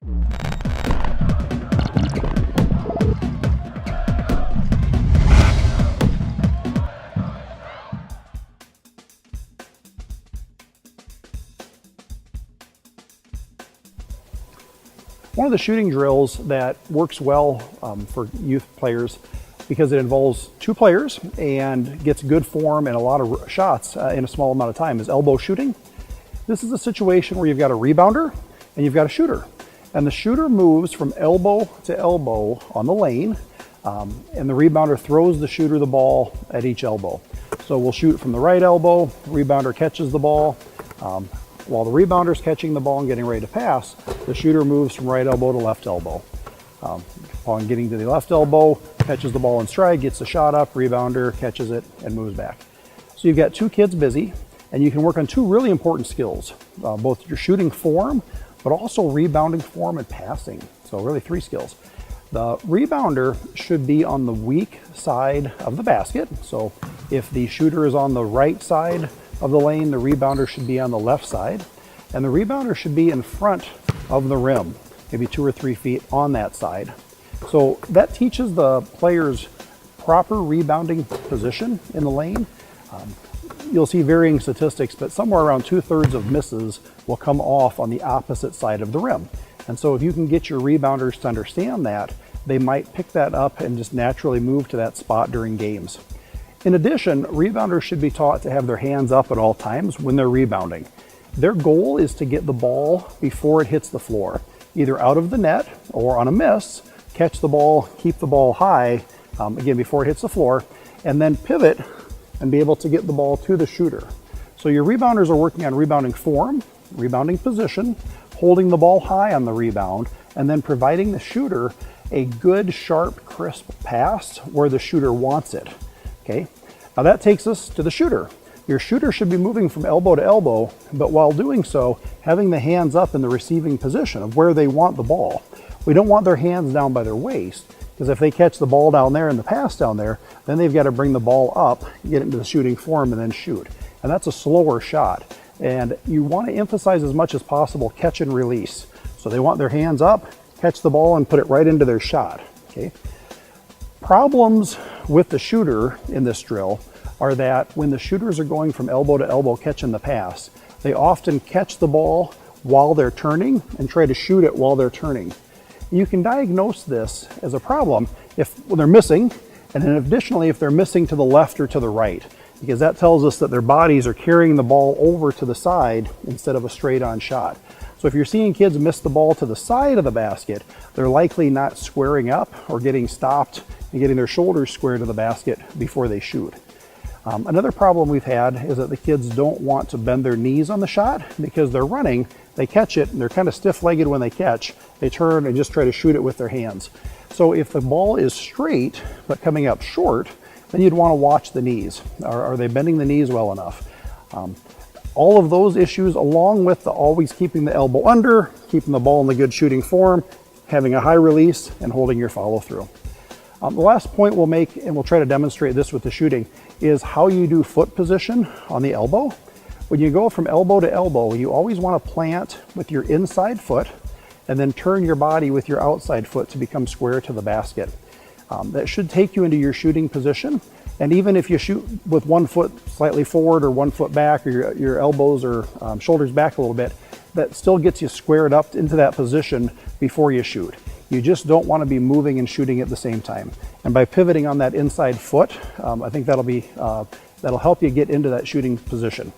One of the shooting drills that works well for youth players, because it involves two players and gets good form and a lot of shots in a small amount of time, is elbow shooting. This is a situation where you've got a rebounder and you've got a shooter. And the shooter moves from elbow to elbow on the lane, and the rebounder throws the shooter the ball at each elbow. So we'll shoot from the right elbow, rebounder catches the ball. While the rebounder's catching the ball and getting ready to pass, the shooter moves from right elbow to left elbow. Upon getting to the left elbow, catches the ball in stride, gets the shot up, rebounder catches it and moves back. So you've got two kids busy, and you can work on two really important skills, both your shooting form, but also rebounding form and passing. So really three skills. The rebounder should be on the weak side of the basket. So if the shooter is on the right side of the lane, the rebounder should be on the left side, and the rebounder should be in front of the rim, maybe 2 or 3 feet on that side. So that teaches the players proper rebounding position in the lane. You'll see varying statistics, but somewhere around 2/3 of misses will come off on the opposite side of the rim. And so if you can get your rebounders to understand that, they might pick that up and just naturally move to that spot during games. In addition, rebounders should be taught to have their hands up at all times when they're rebounding. Their goal is to get the ball before it hits the floor, either out of the net or on a miss, catch the ball, keep the ball high, again, before it hits the floor, and then pivot and be able to get the ball to the shooter. So your rebounders are working on rebounding form, rebounding position, holding the ball high on the rebound, and then providing the shooter a good, sharp, crisp pass where the shooter wants it. Okay, now that takes us to the shooter. Your shooter should be moving from elbow to elbow, but while doing so, having the hands up in the receiving position of where they want the ball. We don't want their hands down by their waist, because if they catch the ball down there and the pass down there, then they've got to bring the ball up, get into the shooting form, and then shoot. And that's a slower shot. And you want to emphasize as much as possible catch and release. So they want their hands up, catch the ball, and put it right into their shot. Okay. Problems with the shooter in this drill are that when the shooters are going from elbow to elbow catching the pass, they often catch the ball while they're turning and try to shoot it while they're turning. You can diagnose this as a problem if they're missing, and then additionally if they're missing to the left or to the right, because that tells us that their bodies are carrying the ball over to the side instead of a straight on shot. So if you're seeing kids miss the ball to the side of the basket, they're likely not squaring up or getting stopped and getting their shoulders square to the basket before they shoot. Another problem we've had is that the kids don't want to bend their knees on the shot because they're running, they catch it, and they're kind of stiff-legged when they catch. They turn and just try to shoot it with their hands. So if the ball is straight but coming up short, then you'd want to watch the knees. Are they bending the knees well enough? All of those issues, along with always keeping the elbow under, keeping the ball in the good shooting form, having a high release, and holding your follow through. The last point we'll make, and we'll try to demonstrate this with the shooting, is how you do foot position on the elbow. When you go from elbow to elbow, you always want to plant with your inside foot and then turn your body with your outside foot to become square to the basket. That should take you into your shooting position. And even if you shoot with one foot slightly forward or 1 foot back, or your elbows or shoulders back a little bit, that still gets you squared up into that position before you shoot. You just don't want to be moving and shooting at the same time. And by pivoting on that inside foot, I think that'll help you get into that shooting position.